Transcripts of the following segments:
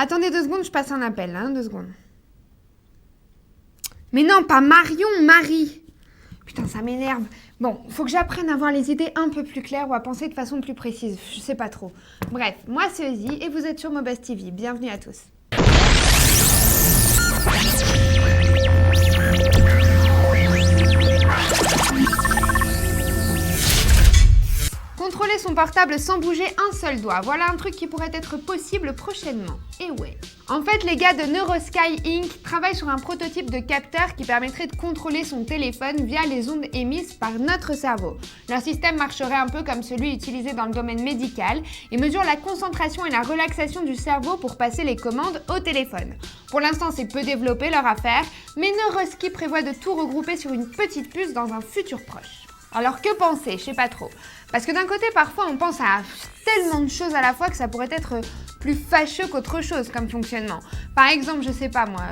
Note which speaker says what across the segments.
Speaker 1: Attendez 2 secondes, je passe un appel, là, 2 secondes. Mais non, pas Marion, Marie. Putain, ça m'énerve. Bon, faut que j'apprenne à avoir les idées un peu plus claires ou à penser de façon plus précise. Je sais pas trop. Bref, moi c'est Ozzy et vous êtes sur Mobuzz TV. Bienvenue à tous. Contrôler son portable sans bouger un seul doigt, voilà un truc qui pourrait être possible prochainement. Et ouais. En fait, les gars de Neurosky Inc. travaillent sur un prototype de capteur qui permettrait de contrôler son téléphone via les ondes émises par notre cerveau. Leur système marcherait un peu comme celui utilisé dans le domaine médical et mesure la concentration et la relaxation du cerveau pour passer les commandes au téléphone. Pour l'instant, c'est peu développé leur affaire, mais Neurosky prévoit de tout regrouper sur une petite puce dans un futur proche. Alors que penser? Je sais pas trop. Parce que d'un côté, parfois, on pense à tellement de choses à la fois que ça pourrait être plus fâcheux qu'autre chose comme fonctionnement. Par exemple, je sais pas moi,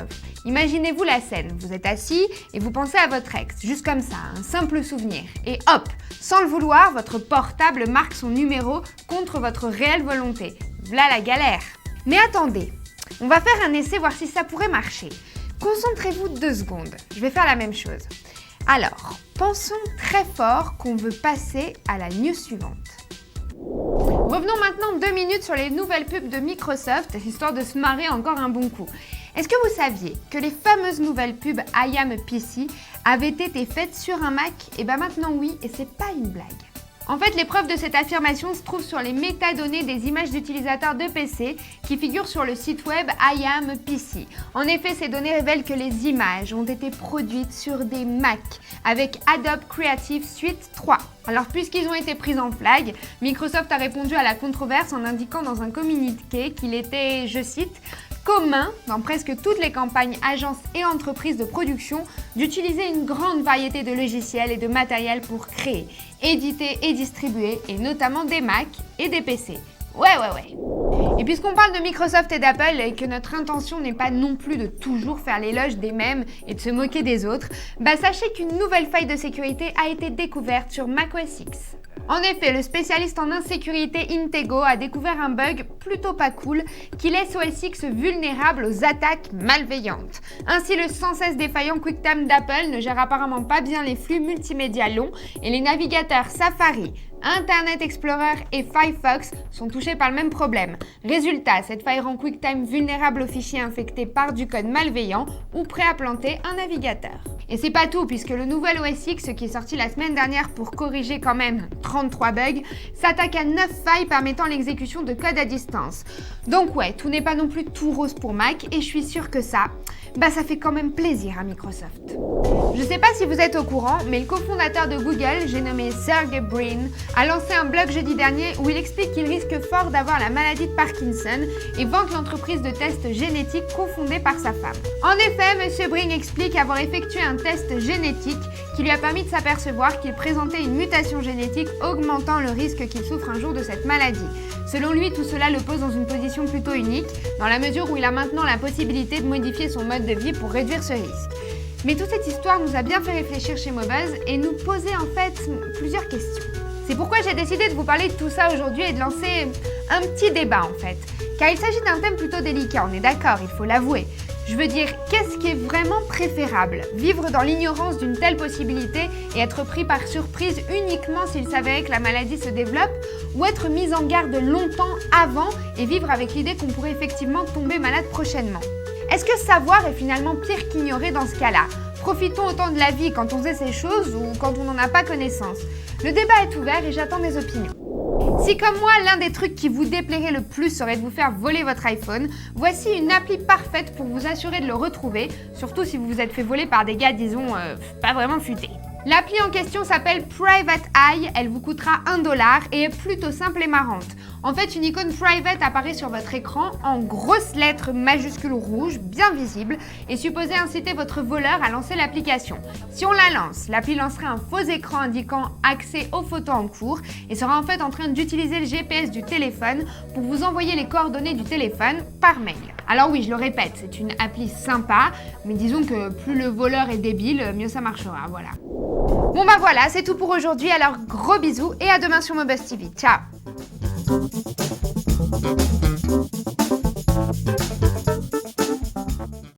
Speaker 1: imaginez-vous la scène. Vous êtes assis et vous pensez à votre ex, juste comme ça, un simple souvenir. Et hop, sans le vouloir, votre portable marque son numéro contre votre réelle volonté. V'là la galère. Mais attendez, on va faire un essai, voir si ça pourrait marcher. Concentrez-vous 2 secondes. Je vais faire la même chose. Alors, pensons très fort qu'on veut passer à la news suivante. Revenons maintenant 2 minutes sur les nouvelles pubs de Microsoft, histoire de se marrer encore un bon coup. Est-ce que vous saviez que les fameuses nouvelles pubs I am PC avaient été faites sur un Mac? Et ben maintenant oui, et c'est pas une blague. En fait, les preuves de cette affirmation se trouvent sur les métadonnées des images d'utilisateurs de PC qui figurent sur le site web I am PC. En effet, ces données révèlent que les images ont été produites sur des Mac avec Adobe Creative Suite 3. Alors, puisqu'ils ont été pris en flag, Microsoft a répondu à la controverse en indiquant dans un communiqué qu'il était, je cite, commun dans presque toutes les campagnes agences et entreprises de production d'utiliser une grande variété de logiciels et de matériel pour créer, éditer et distribuer, et notamment des Mac et des PC. Ouais. Et puisqu'on parle de Microsoft et d'Apple et que notre intention n'est pas non plus de toujours faire l'éloge des mêmes et de se moquer des autres, sachez qu'une nouvelle faille de sécurité a été découverte sur macOS X. En effet, le spécialiste en insécurité Intego a découvert un bug plutôt pas cool qui laisse OS X vulnérable aux attaques malveillantes. Ainsi, le sans cesse défaillant QuickTime d'Apple ne gère apparemment pas bien les flux multimédia longs et les navigateurs Safari, Internet Explorer et Firefox sont touchés par le même problème. Résultat, cette faille rend QuickTime vulnérable aux fichiers infectés par du code malveillant ou prêt à planter un navigateur. Et c'est pas tout, puisque le nouvel OS X, qui est sorti la semaine dernière pour corriger quand même 33 bugs, s'attaque à 9 failles permettant l'exécution de code à distance. Donc ouais, tout n'est pas non plus tout rose pour Mac, et je suis sûre que ça fait quand même plaisir à Microsoft. Je sais pas si vous êtes au courant, mais le cofondateur de Google, j'ai nommé Sergey Brin, a lancé un blog jeudi dernier où il explique qu'il risque fort d'avoir la maladie de Parkinson et vante l'entreprise de tests génétiques cofondée par sa femme. En effet, M. Brin explique avoir effectué un test génétique qui lui a permis de s'apercevoir qu'il présentait une mutation génétique augmentant le risque qu'il souffre un jour de cette maladie. Selon lui, tout cela le pose dans une position plutôt unique, dans la mesure où il a maintenant la possibilité de modifier son mode de vie pour réduire ce risque. Mais toute cette histoire nous a bien fait réfléchir chez Mobuzz et nous poser en fait plusieurs questions. C'est pourquoi j'ai décidé de vous parler de tout ça aujourd'hui et de lancer un petit débat en fait. Car il s'agit d'un thème plutôt délicat, on est d'accord, il faut l'avouer. Je veux dire, qu'est-ce qui est vraiment préférable? Vivre dans l'ignorance d'une telle possibilité et être pris par surprise uniquement s'il s'avérait que la maladie se développe, ou être mis en garde longtemps avant et vivre avec l'idée qu'on pourrait effectivement tomber malade prochainement? Est-ce que savoir est finalement pire qu'ignorer dans ce cas-là? Profitons autant de la vie quand on sait ces choses ou quand on n'en a pas connaissance? Le débat est ouvert et j'attends des opinions. Si comme moi, l'un des trucs qui vous déplairait le plus serait de vous faire voler votre iPhone, voici une appli parfaite pour vous assurer de le retrouver, surtout si vous vous êtes fait voler par des gars, disons, pas vraiment futés. L'appli en question s'appelle Private Eye, elle vous coûtera 1$ et est plutôt simple et marrante. En fait, une icône Private apparaît sur votre écran en grosses lettres majuscules rouges, bien visibles, et supposée inciter votre voleur à lancer l'application. Si on la lance, l'appli lancera un faux écran indiquant accès aux photos en cours et sera en fait en train d'utiliser le GPS du téléphone pour vous envoyer les coordonnées du téléphone par mail. Alors oui, je le répète, c'est une appli sympa, mais disons que plus le voleur est débile, mieux ça marchera, voilà. Bon voilà, c'est tout pour aujourd'hui, alors gros bisous et à demain sur Mobuzz TV. Ciao!